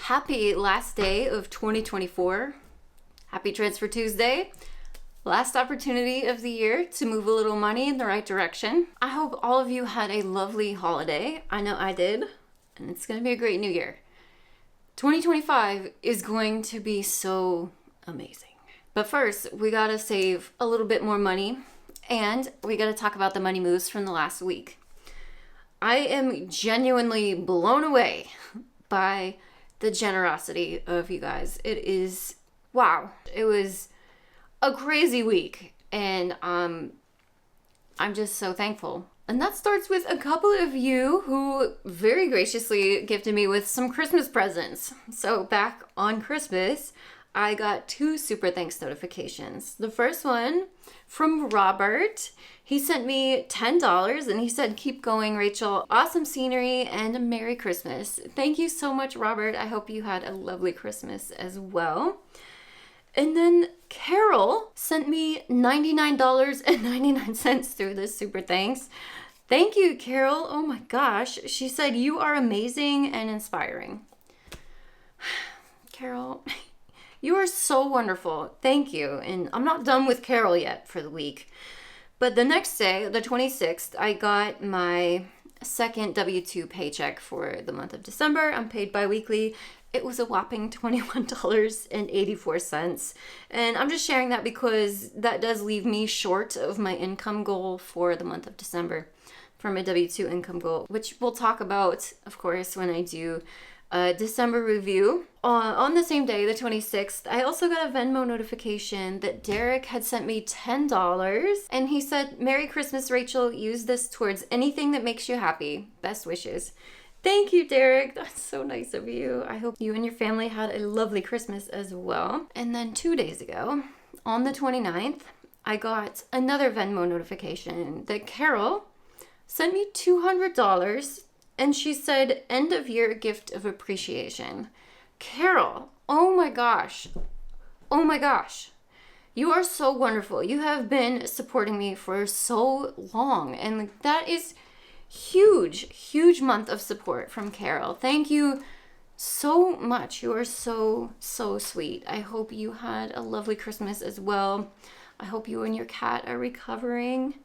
Happy last day of 2024. Happy Transfer Tuesday. Last opportunity of the year to move a little money in the right direction. I hope all of you had a lovely holiday. I know I did, and it's going to be a great new year. 2025 is going to be so amazing. But first, we got to save a little bit more money, and we got to talk about the money moves from the last week. I am genuinely blown away by the generosity of you guys. It is, wow. It was a crazy week, and I'm just so thankful. And that starts with a couple of you who very graciously gifted me with some Christmas presents. So back on Christmas, I got 2 super thanks notifications. The first one from Robert. He sent me $10 and he said, "Keep going, Rachel. Awesome scenery and Merry Christmas." Thank you so much, Robert. I hope you had a lovely Christmas as well. And then Carol sent me $99.99 through this super thanks. Thank you, Carol. Oh my gosh. She said, "You are amazing and inspiring." Carol, you are so wonderful. Thank you. And I'm not done with Carol yet for the week. But the next day, the 26th, I got my second W-2 paycheck for the month of December. I'm paid bi-weekly. It was a whopping $21.84. And I'm just sharing that because that does leave me short of my income goal for the month of December, for my W-2 income goal, which we'll talk about, of course, when I do a December review. On the same day, the 26th, I also got a Venmo notification that Derek had sent me $10, and he said, "Merry Christmas, Rachel. Use this towards anything that makes you happy. Best wishes." Thank you, Derek. That's so nice of you. I hope you and your family had a lovely Christmas as well. And then 2 days ago, on the 29th, I got another Venmo notification that Carol sent me $200, and she said, "End of year gift of appreciation." Carol, oh my gosh. Oh my gosh. You are so wonderful. You have been supporting me for so long, and that is huge month of support from Carol. Thank you so much. You are so sweet. I hope you had a lovely Christmas as well. I hope you and your cat are recovering.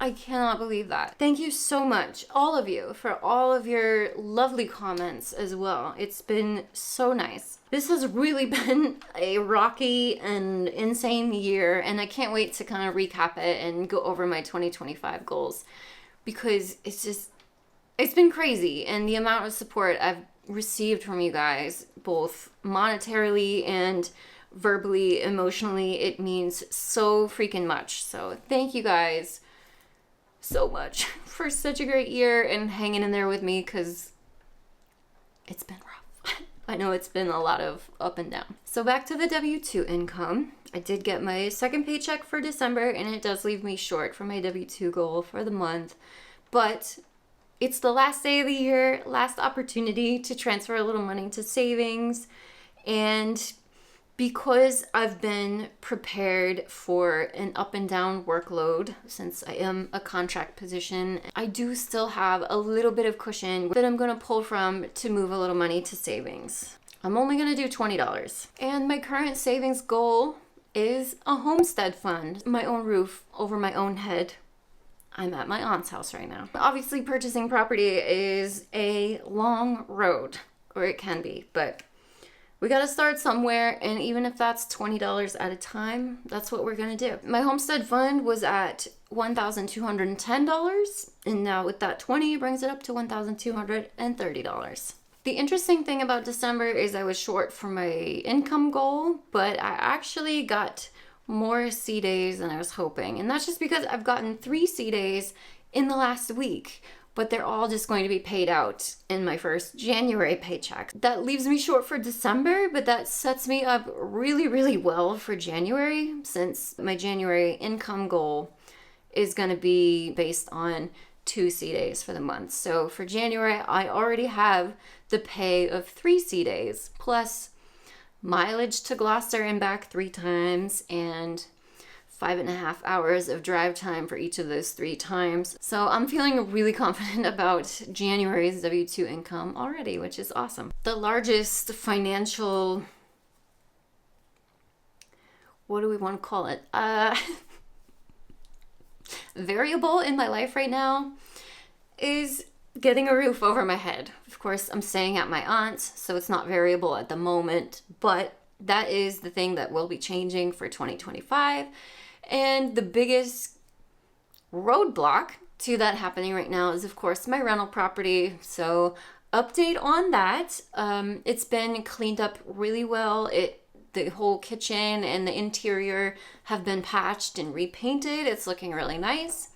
I cannot believe that. Thank you so much, all of you, for all of your lovely comments as well. It's been so nice. This has really been a rocky and insane year, and I can't wait to kind of recap it and go over my 2025 goals, because it's been crazy, and the amount of support I've received from you guys, both monetarily and verbally, emotionally, it means so freaking much. So thank you guys so much for such a great year and hanging in there with me, because it's been rough. I know it's been a lot of up and down. So back to the W-2 income. I did get my second paycheck for December, and it does leave me short for my W-2 goal for the month. But it's the last day of the year, last opportunity to transfer a little money to savings. And because I've been prepared for an up and down workload, since I am a contract position, I do still have a little bit of cushion that I'm going to pull from to move a little money to savings. I'm only going to do $20. And my current savings goal is a homestead fund, my own roof over my own head. I'm at my aunt's house right now. Obviously, purchasing property is a long road, or it can be, but we got to start somewhere, and even if that's $20 at a time, that's what we're going to do. My homestead fund was at $1,210, and now with that 20, it brings it up to $1,230. The interesting thing about December is I was short for my income goal, but I actually got more C days than I was hoping. And that's just because I've gotten 3 C days in the last week, but they're all just going to be paid out in my first January paycheck. That leaves me short for December, but that sets me up really well for January, since my January income goal is going to be based on 2 C days for the month. So for January, I already have the pay of 3 C days, plus mileage to Gloucester and back 3 times, and 5.5 hours of drive time for each of those 3 times. So I'm feeling really confident about January's W-2 income already, which is awesome. The largest financial, what do we want to call it? Variable in my life right now is getting a roof over my head. Of course, I'm staying at my aunt's, so it's not variable at the moment, but that is the thing that will be changing for 2025. And the biggest roadblock to that happening right now is, of course, my rental property. So update on that. It's been cleaned up really well. The whole kitchen and the interior have been patched and repainted. It's looking really nice.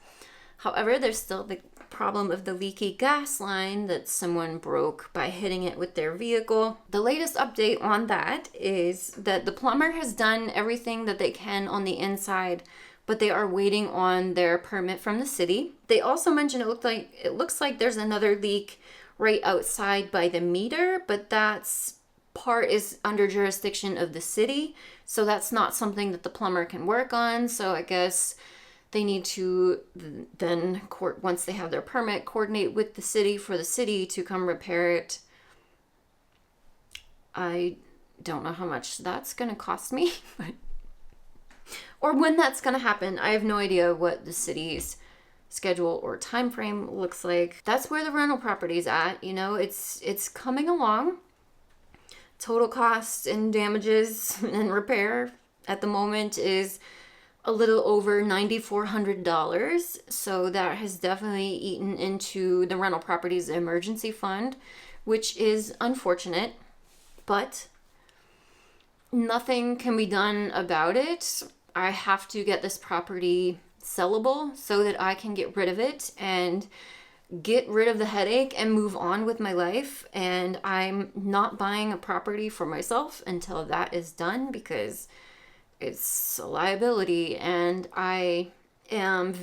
However, there's still the problem of the leaky gas line that someone broke by hitting it with their vehicle. The latest update on that is that the plumber has done everything that they can on the inside, but they are waiting on their permit from the city. They also mentioned it looks like there's another leak right outside by the meter, but that's part is under jurisdiction of the city, so that's not something that the plumber can work on. So I guess they need to then, once they have their permit, coordinate with the city for the city to come repair it. I don't know how much that's going to cost me, or when that's going to happen. I have no idea what the city's schedule or time frame looks like. That's where the rental property's at. You know, it's coming along. Total cost and damages and repair at the moment is a little over $9,400. So that has definitely eaten into the rental property's emergency fund, which is unfortunate, but nothing can be done about it. I have to get this property sellable so that I can get rid of it and get rid of the headache and move on with my life. And I'm not buying a property for myself until that is done, because it's a liability, and I feel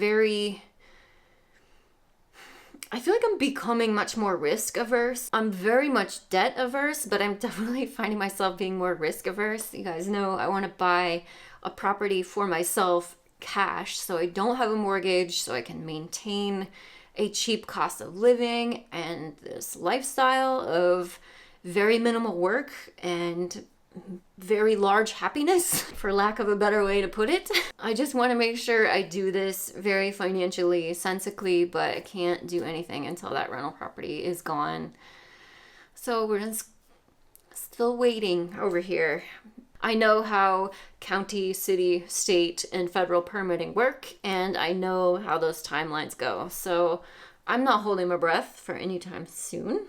like I'm becoming much more risk averse. I'm very much debt averse, but I'm definitely finding myself being more risk averse. You guys know I want to buy a property for myself cash, so I don't have a mortgage, so I can maintain a cheap cost of living and this lifestyle of very minimal work and very large happiness, for lack of a better way to put it. I just want to make sure I do this very financially sensibly, but I can't do anything until that rental property is gone. So we're just still waiting over here. I know how county, city, state, and federal permitting work, and I know how those timelines go. So I'm not holding my breath for any time soon,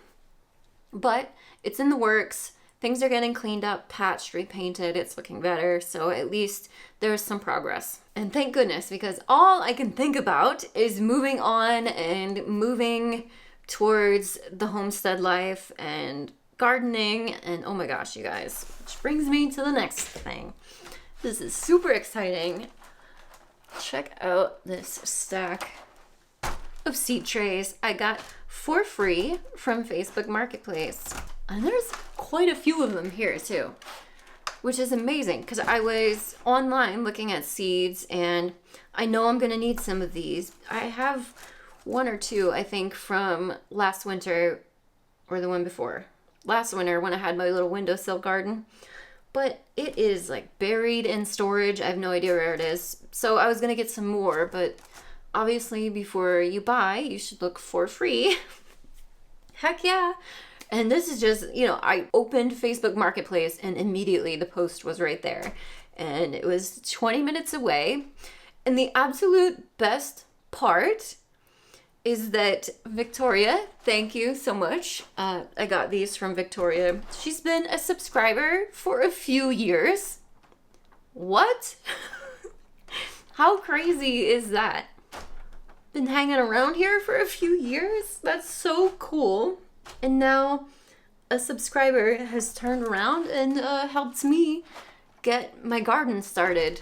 but it's in the works. Things are getting cleaned up, patched, repainted. It's looking better. So at least there's some progress. And thank goodness, because all I can think about is moving on and moving towards the homestead life and gardening. And oh my gosh, you guys, which brings me to the next thing. This is super exciting. Check out this stack of seed trays I got for free from Facebook Marketplace. And there's quite a few of them here too, which is amazing, because I was online looking at seeds and I know I'm gonna need some of these. I have one or two, I think, from last winter or the one before. Last winter when I had my little windowsill garden, but it is like buried in storage. I have no idea where it is. So I was gonna get some more, but obviously before you buy, you should look for free. Heck yeah. And this is just, I opened Facebook Marketplace and immediately the post was right there. And it was 20 minutes away. And the absolute best part is that Victoria, thank you so much. I got these from Victoria. She's been a subscriber for a few years. What? How crazy is that? Been hanging around here for a few years? That's so cool. And now a subscriber has turned around and helped me get my garden started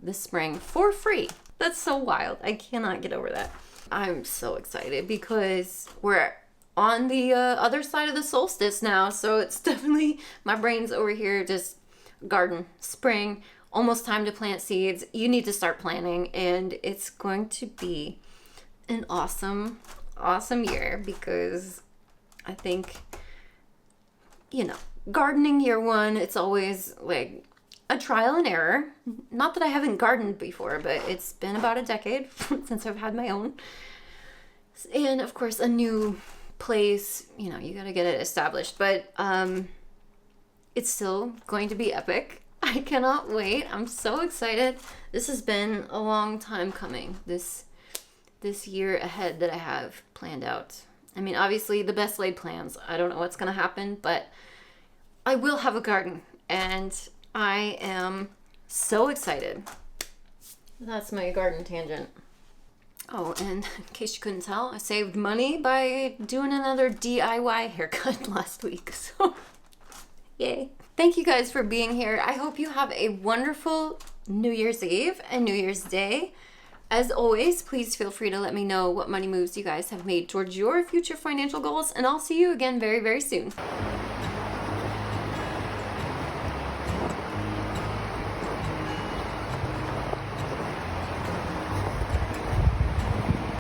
this spring for free. That's so wild. I cannot get over that. I'm so excited because we're on the other side of the solstice now. So it's definitely, my brain's over here just garden, spring, almost time to plant seeds. You need to start planning, and it's going to be an awesome, awesome year, because I think, gardening year one, it's always like a trial and error. Not that I haven't gardened before, but it's been about a decade since I've had my own. And of course, a new place, you got to get it established, but it's still going to be epic. I cannot wait. I'm so excited. This has been a long time coming, this year ahead that I have planned out. I mean, obviously, the best laid plans. I don't know what's going to happen, but I will have a garden, and I am so excited. That's my garden tangent. Oh, and in case you couldn't tell, I saved money by doing another DIY haircut last week. So, yay. Thank you guys for being here. I hope you have a wonderful New Year's Eve and New Year's Day. As always, please feel free to let me know what money moves you guys have made towards your future financial goals, and I'll see you again very, very soon.